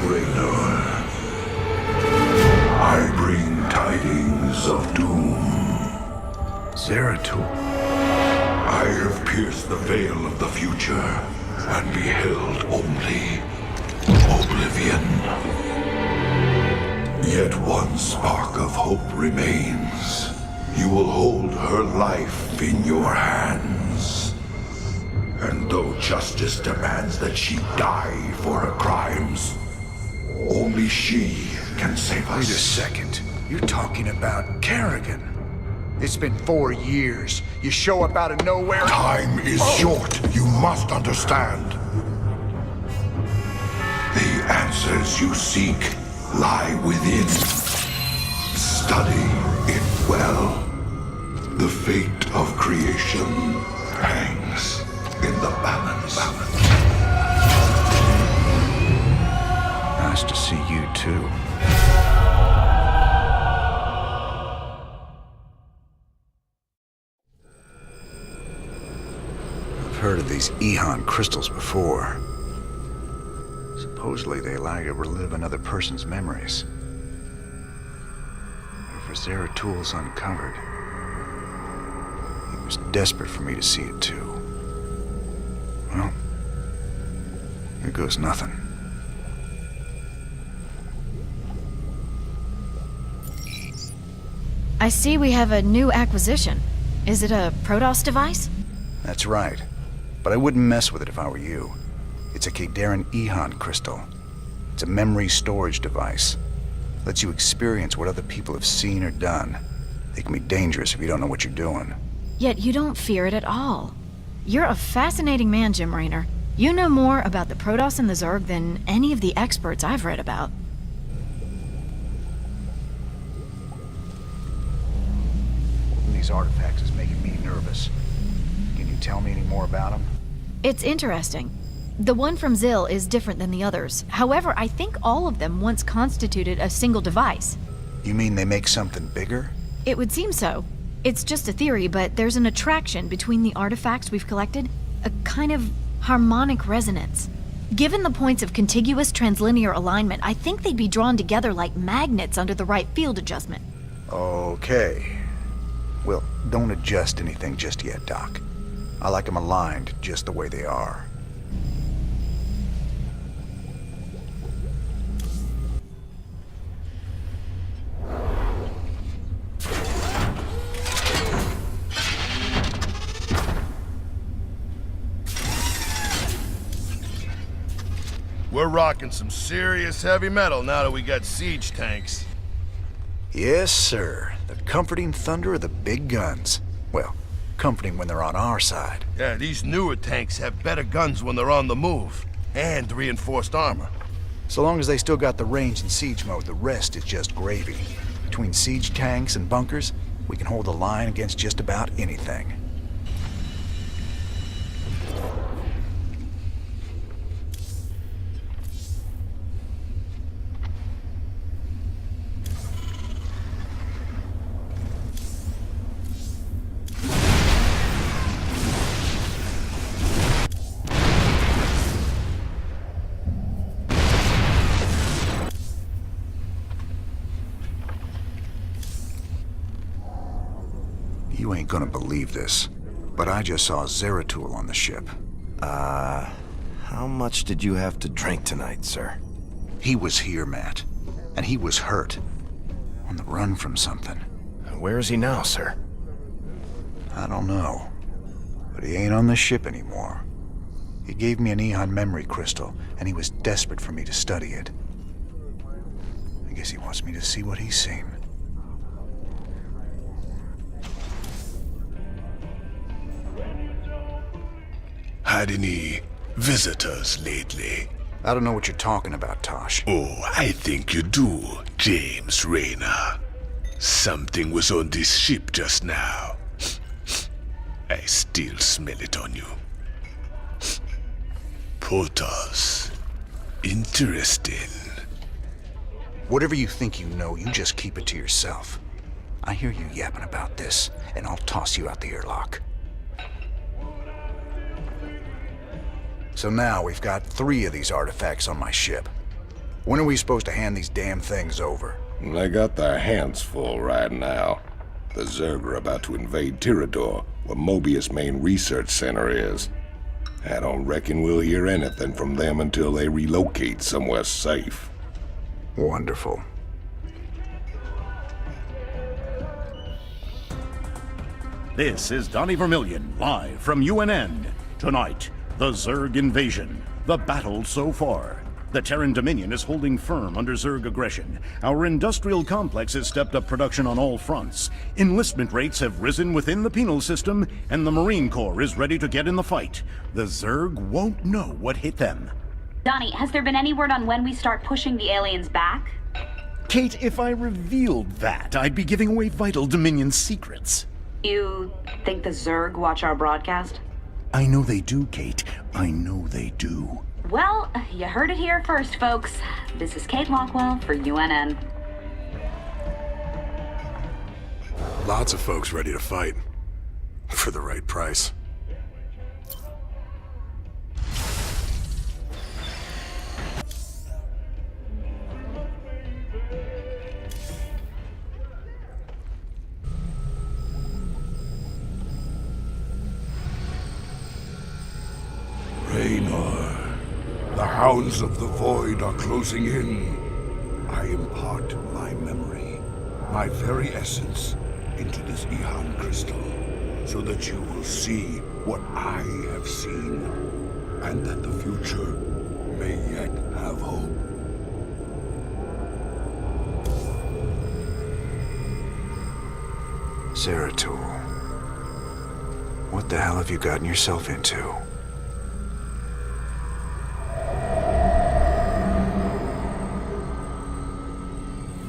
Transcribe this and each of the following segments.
Raynor. I bring tidings of doom. Zeratul. I have pierced the veil of the future and beheld only oblivion. Yet one spark of hope remains. You will hold her life in your hands. And though justice demands that she die for her crimes, only she can save us. Wait a second. You're talking about Kerrigan. It's been 4 years. You show up out of nowhere. Time is short. You must understand. The answers you seek lie within. Study it well. The fate of creation hangs in the balance. Nice to see you too. I've heard of these Ehon crystals before. Supposedly they allow you to relive another person's memories. But for Zeratul's uncovered, he was desperate for me to see it too. Well, here goes nothing. I see we have a new acquisition. Is it a Protoss device? That's right. But I wouldn't mess with it if I were you. It's a Kadaran Ehon crystal. It's a memory storage device. Lets you experience what other people have seen or done. It can be dangerous if you don't know what you're doing. Yet you don't fear it at all. You're a fascinating man, Jim Raynor. You know more about the Protoss and the Zerg than any of the experts I've read about. These artifacts is making me nervous. Can you tell me any more about them? It's interesting. The one from Zil is different than the others. However, I think all of them once constituted a single device. You mean they make something bigger? It would seem so. It's just a theory, but there's an attraction between the artifacts we've collected. A kind of harmonic resonance. Given the points of contiguous translinear alignment, I think they'd be drawn together like magnets under the right field adjustment. Okay. Well, don't adjust anything just yet, Doc. I like them aligned just the way they are. We're rocking some serious heavy metal now that we got siege tanks. Yes, sir. The comforting thunder of the big guns. Well, comforting when they're on our side. Yeah, these newer tanks have better guns when they're on the move. And reinforced armor. So long as they still got the range in siege mode, the rest is just gravy. Between siege tanks and bunkers, we can hold the line against just about anything. You ain't gonna believe this, but I just saw Zeratul on the ship. How much did you have to drink tonight, sir? He was here, Matt, and he was hurt. On the run from something. Where is he now, sir? I don't know, but he ain't on the ship anymore. He gave me an Ehon memory crystal, and he was desperate for me to study it. I guess he wants me to see what he's seen. Had any visitors lately? I don't know what you're talking about, Tosh. Oh, I think you do, James Raynor. Something was on this ship just now. I still smell it on you. Protoss. Interesting. Whatever you think you know, you just keep it to yourself. I hear you yapping about this, and I'll toss you out the airlock. So now we've got 3 of these artifacts on my ship. When are we supposed to hand these damn things over? They got their hands full right now. The Zerg are about to invade Tirador, where Mobius' main research center is. I don't reckon we'll hear anything from them until they relocate somewhere safe. Wonderful. This is Donnie Vermillion, live from UNN. Tonight, the Zerg invasion. The battle so far. The Terran Dominion is holding firm under Zerg aggression. Our industrial complex has stepped up production on all fronts. Enlistment rates have risen within the penal system, and the Marine Corps is ready to get in the fight. The Zerg won't know what hit them. Donnie, has there been any word on when we start pushing the aliens back? Kate, if I revealed that, I'd be giving away vital Dominion secrets. You think the Zerg watch our broadcast? I know they do, Kate. I know they do. Well, you heard it here first, folks. This is Kate Lockwell for UNN. Lots of folks ready to fight. For the right price. Raynor, the hounds of the void are closing in. I impart my memory, my very essence, into this Ihan crystal, so that you will see what I have seen, and that the future may yet have hope. Zeratul. What the hell have you gotten yourself into?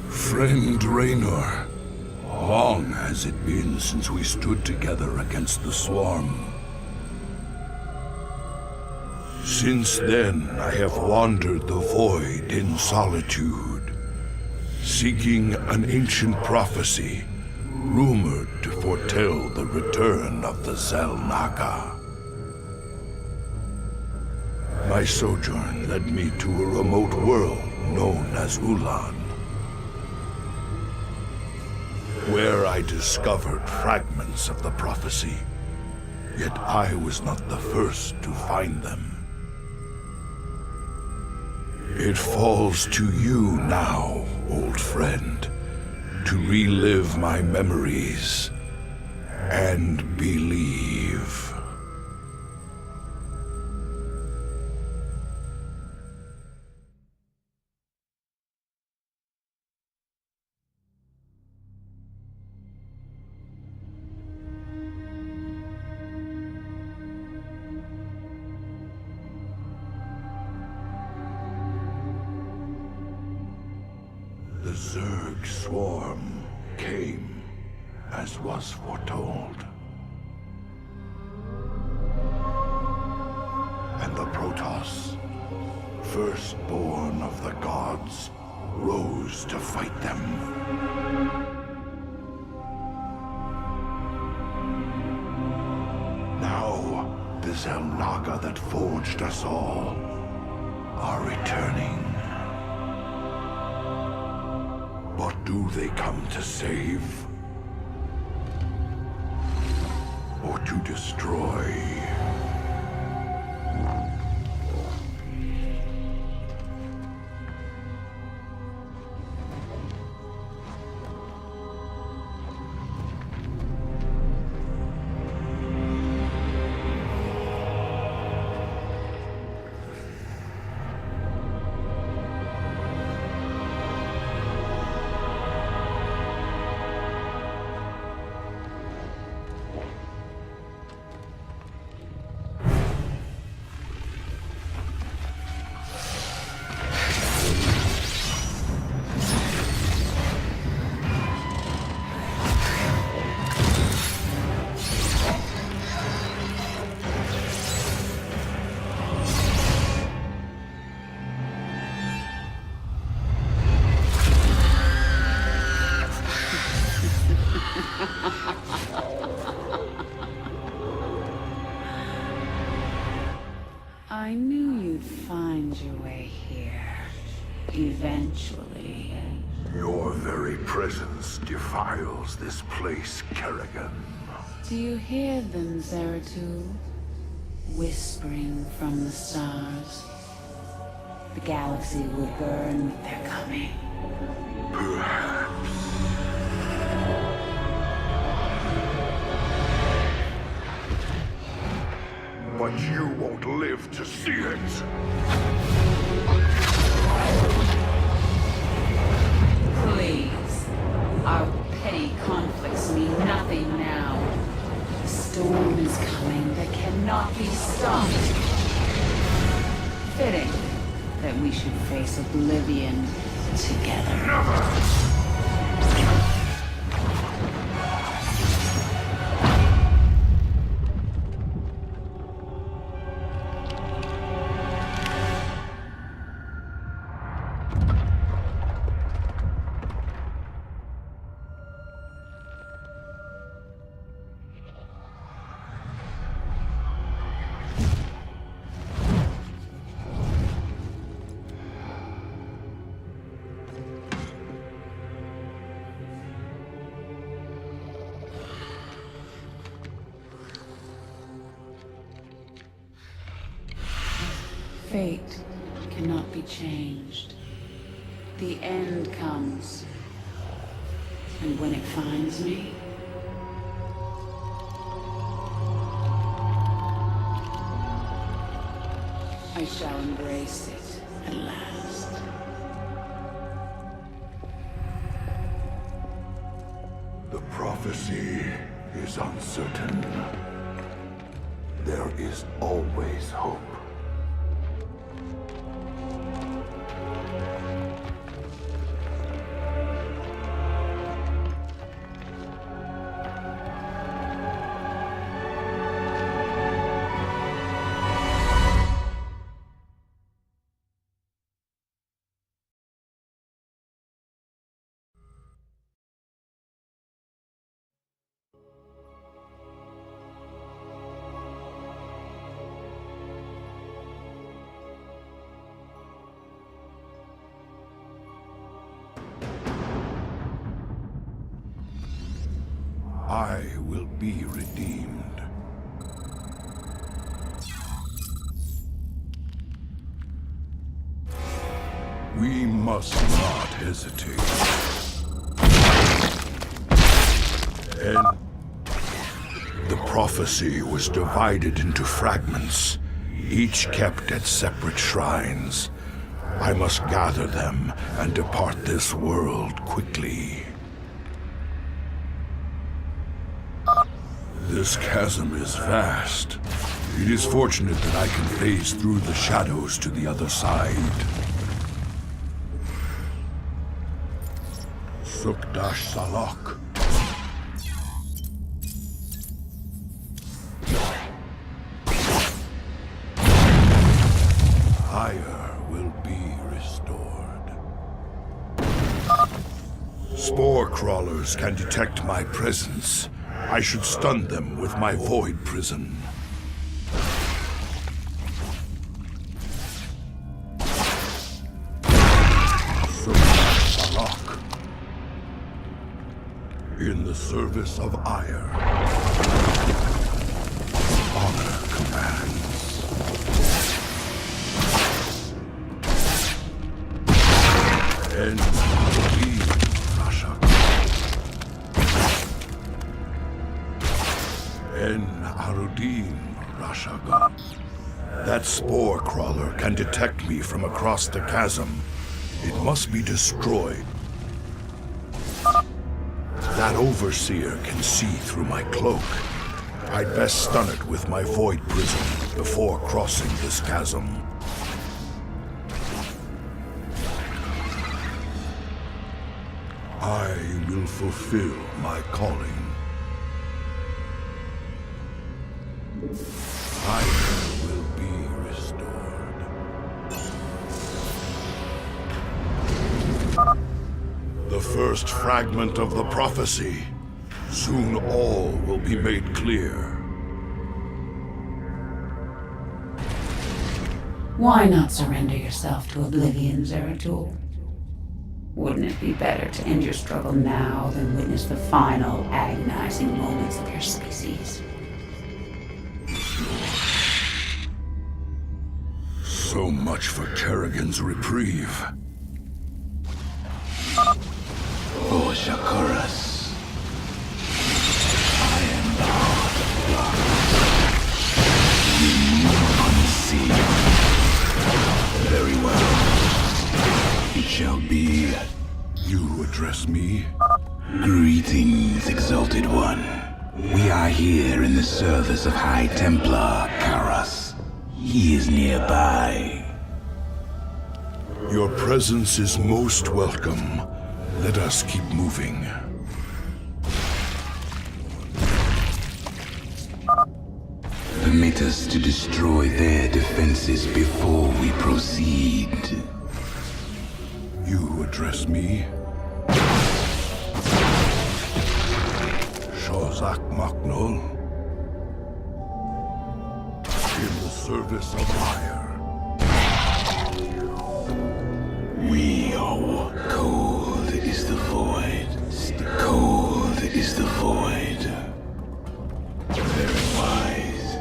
Friend Raynor, long has it been since we stood together against the Swarm. Since then, I have wandered the void in solitude, seeking an ancient prophecy, rumored to foretell the return of the Xel'Naga. My sojourn led me to a remote world known as Ulan, where I discovered fragments of the prophecy. Yet I was not the first to find them. It falls to you now, old friend, to relive my memories and believe. The Zerg swarm came, as was foretold. And the Protoss, firstborn of the gods, rose to fight them. Now, the Xel'Naga that forged us all are returning. What do they come to save? Or to destroy? Eventually. Your very presence defiles this place, Kerrigan. Do you hear them, Zeratul? Whispering from the stars. The galaxy will burn with their coming. Perhaps. But you won't live to see it. Please. Our petty conflicts mean nothing now. The storm is coming that cannot be stopped. Fitting that we should face oblivion together. Never! Fate cannot be changed. The end comes. And when it finds me, I shall embrace it at last. The prophecy is uncertain. There is always hope. I will be redeemed. We must not hesitate. And the prophecy was divided into fragments, each kept at separate shrines. I must gather them and depart this world quickly. This chasm is vast. It is fortunate that I can phase through the shadows to the other side. Sukdash Salak. Fire will be restored. Spore crawlers can detect my presence. I should stun them with my void prison. Salak. In the service of ire. Honor commands. And Arudin Rashaga. That spore crawler can detect me from across the chasm. It must be destroyed. That overseer can see through my cloak. I'd best stun it with my void prison before crossing this chasm. I will fulfill my calling. Fire will be restored. The first fragment of the prophecy. Soon all will be made clear. Why not surrender yourself to oblivion, Zeratul? Wouldn't it be better to end your struggle now than witness the final agonizing moments of your species? So much for Kerrigan's reprieve. For Shakuras, I am the heart of darkness. Remove unseen. Very well. It shall be. You address me? Greetings, Exalted One. We are here in the service of High Templar Karas. He is nearby. Your presence is most welcome. Let us keep moving. Permit us to destroy their defenses before we proceed. You address me? Shozak Maknol? In the service of fire. We are cold is the void. Cold is the void. Very wise.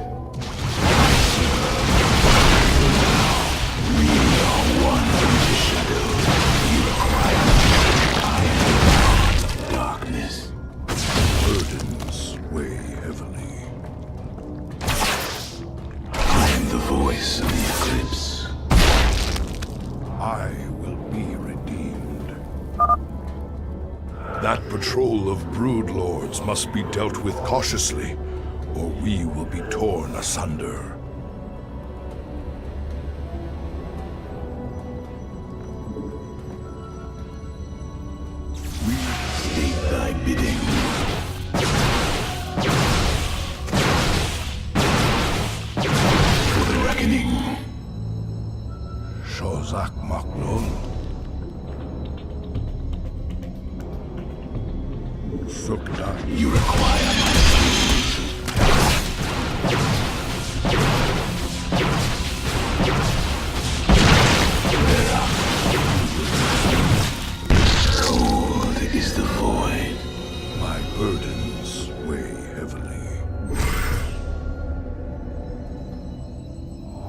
We are one with the shadows. You require I am the heart of darkness. Burdens weigh heavily. I am the voice of the eclipse. I will be redeemed. That patrol of broodlords must be dealt with cautiously, or we will be torn asunder. State thy bidding. For the reckoning. Shozak Maknol? Sukda. You require my Cold is the void. My burdens weigh heavily.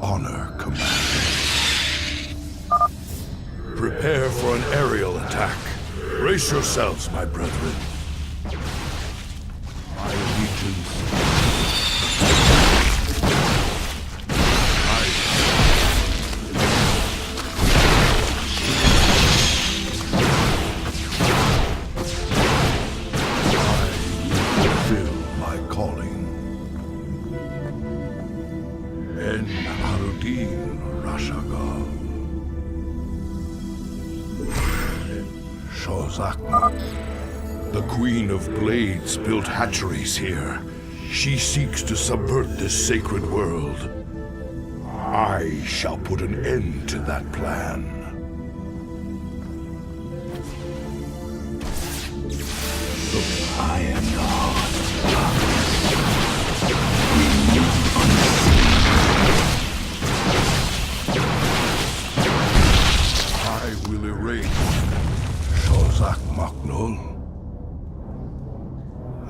Honor, Commander. Prepare for an aerial attack. Brace yourselves, my brethren. My allegiance. Fulfill my calling. En Harudin Rashagal. Shozakma. The Queen of Blades built hatcheries here. She seeks to subvert this sacred world. I shall put an end to that plan. I am the heart of darkness. Remove unseen. I will erase Shozak Maknol.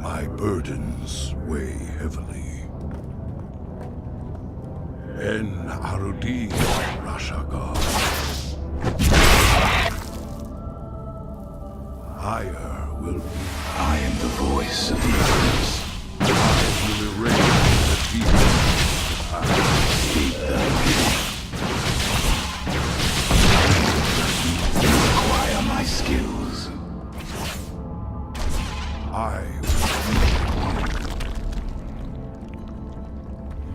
My burdens weigh heavily. En Arudi Rashagar. Higher will be. I am the voice of the eclipse. I will erase the demons. State thy bidding. You require my skills. I will.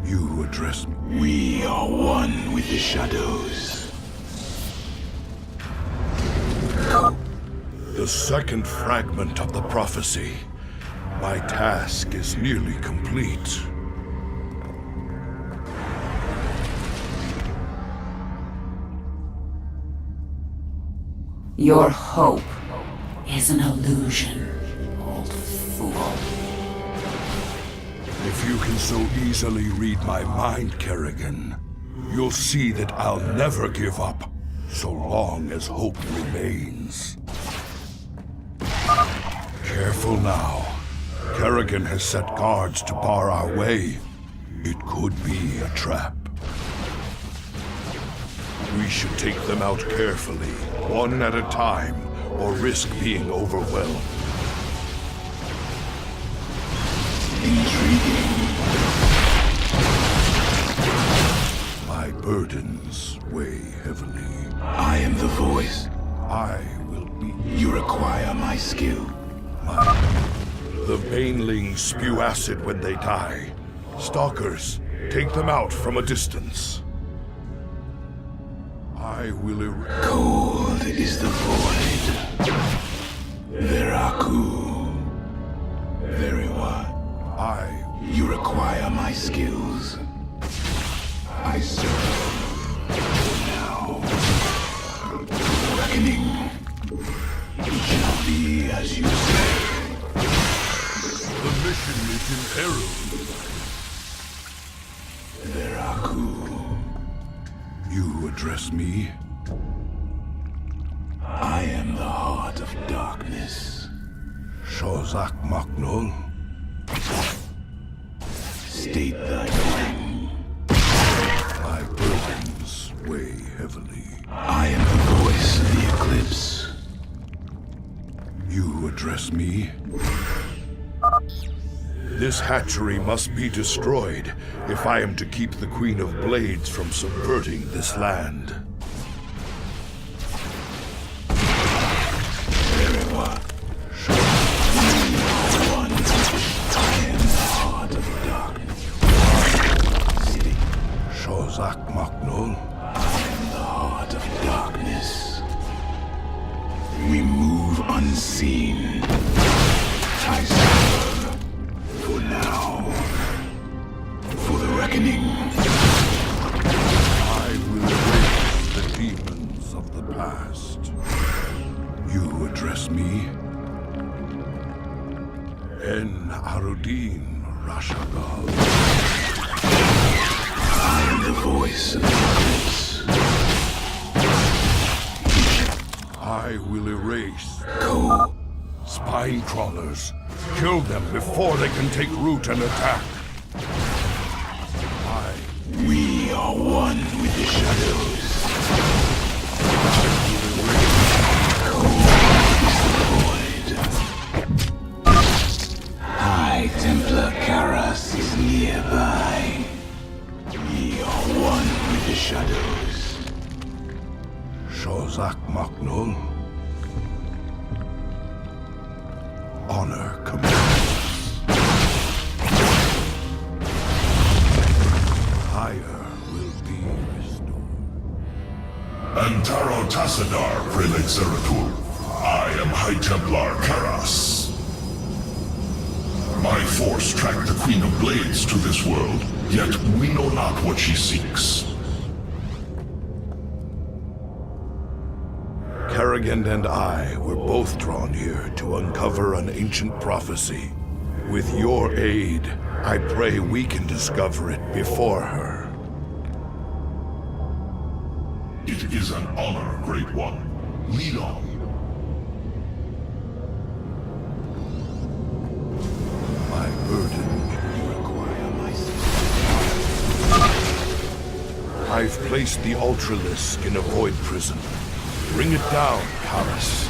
You address me. We are one with the shadows. The second fragment of the prophecy. My task is nearly complete. Your hope is an illusion, old fool. If you can so easily read my mind, Kerrigan, you'll see that I'll never give up, so long as hope remains. Careful now. Kerrigan has set guards to bar our way. It could be a trap. We should take them out carefully, one at a time, or risk being overwhelmed. My burdens weigh heavily. I am the voice. I will be... You require my skill. The banelings spew acid when they die. Stalkers, take them out from a distance. I will Cold is the void. Veraku. Very what? You require my skills. I serve. Now. Reckoning. It shall be as you say. The mission is imperative. Veraku. You address me? I am the heart of darkness. Shozak Maknol? State thy claim. My burdens weigh heavily. I am the voice of the eclipse. You address me? This hatchery must be destroyed if I am to keep the Queen of Blades from subverting this land. Very what? One. I am the heart of darkness. City. Shozak Maknol? I am the heart of darkness. We move unseen. I serve. For now. For the reckoning. I will erase the demons of the past. You address me? En Arudin Rashagal. I am the voice of the eclipse. I will erase Go. spine crawlers. Kill them before they can take root and attack. We are one with the shadows. High Templar Karas is nearby. We are one with the shadows. Shozak Maknol? Honor commands. Higher will be restored. Antaro Tassadar, Prelate Zeratul. I am High Templar Karas. My force tracked the Queen of Blades to this world, yet we know not what she seeks. Kerrigan and I were both drawn here to uncover an ancient prophecy. With your aid, I pray we can discover it before her. It is an honor, Great One. Lead on. My burden. I've placed the Ultralisk in a void prison. Bring it down, Karas.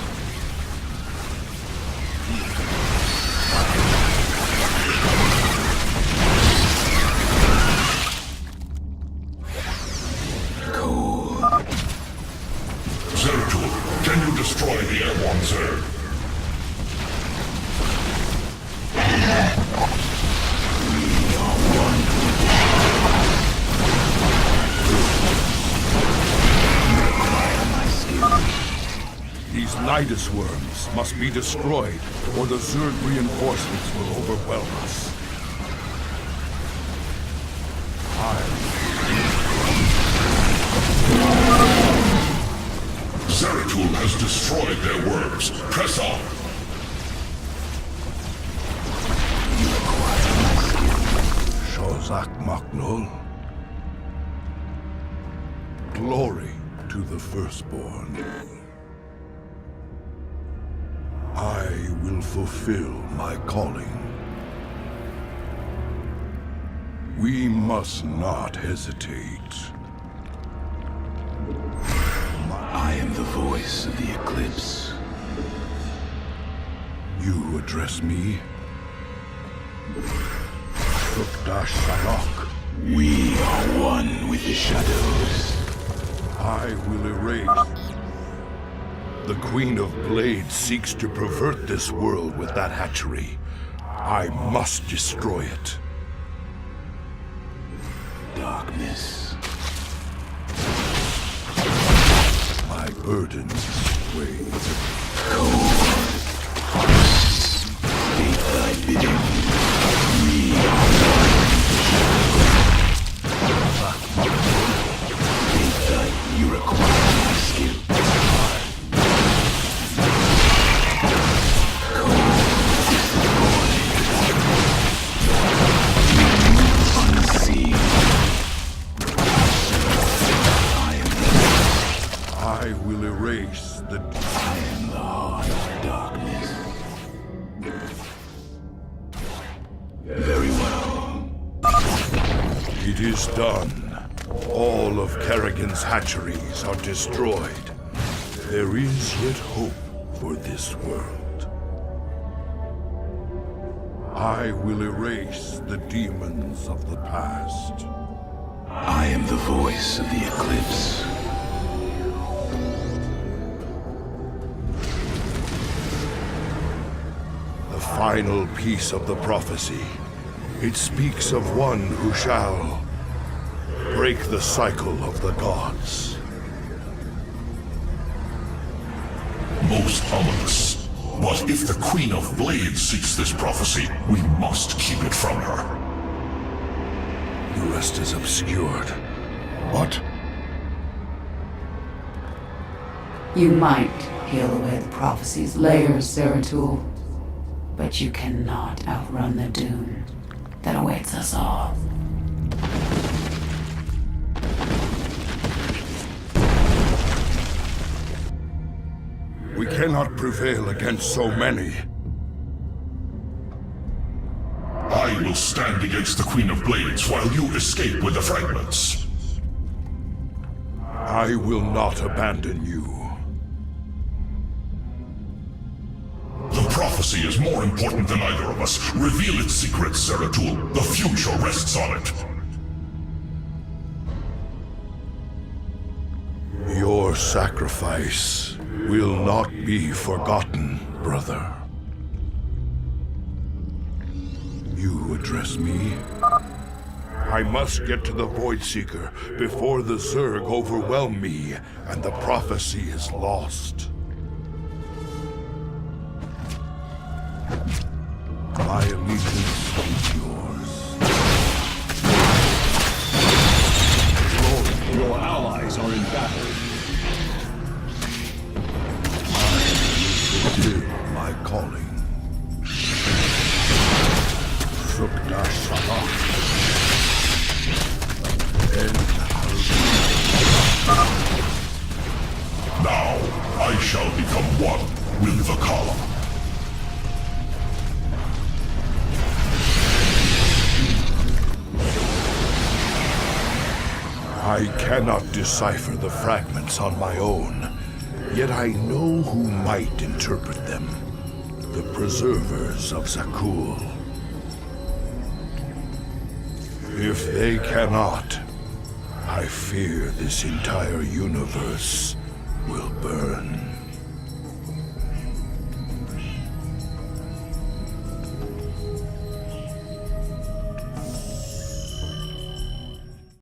Zeratul, can you destroy the airborne Zerg? These Nidus worms must be destroyed, or the Zerg reinforcements will overwhelm us. Zeratul has destroyed their worms. Press on. Shozak Maknol. Glory to the Firstborn. I will will fulfill my calling. We must not hesitate. I am the voice of the Eclipse. You address me? Protoss Salak. We are one with the shadows. I will erase. The Queen of Blades seeks to pervert this world with that hatchery. I must destroy it. Darkness. My burden weighs. State thy bidding. We are one. State thy, you require my skill. Unseen. I will erase the... I am the heart of darkness. Very well. It is done. All of Kerrigan's hatcheries are destroyed. There is yet hope for this world. I will erase the demons of the past. I am the voice of the Eclipse. The final piece of the prophecy. It speaks of one who shall break the cycle of the gods. Most ominous. But if the Queen of Blades seeks this prophecy, we must keep it from her. The rest is obscured. What? You might peel away the prophecy's layers, Zeratul, but you cannot outrun the doom that awaits us all. We cannot prevail against so many. I will stand against the Queen of Blades while you escape with the fragments. I will not abandon you. The prophecy is more important than either of us. Reveal its secrets, Zeratul. The future rests on it. Your sacrifice will not be forgotten, brother. You address me? I must get to the Voidseeker before the Zerg overwhelm me and the prophecy is lost. My allegiance is yours. Lord, your allies are in battle. Fulfill my calling. Now, I shall become one with the column. I cannot decipher the fragments on my own, yet I know who might interpret them. The preservers of Zakul. If they cannot, I fear this entire universe will burn.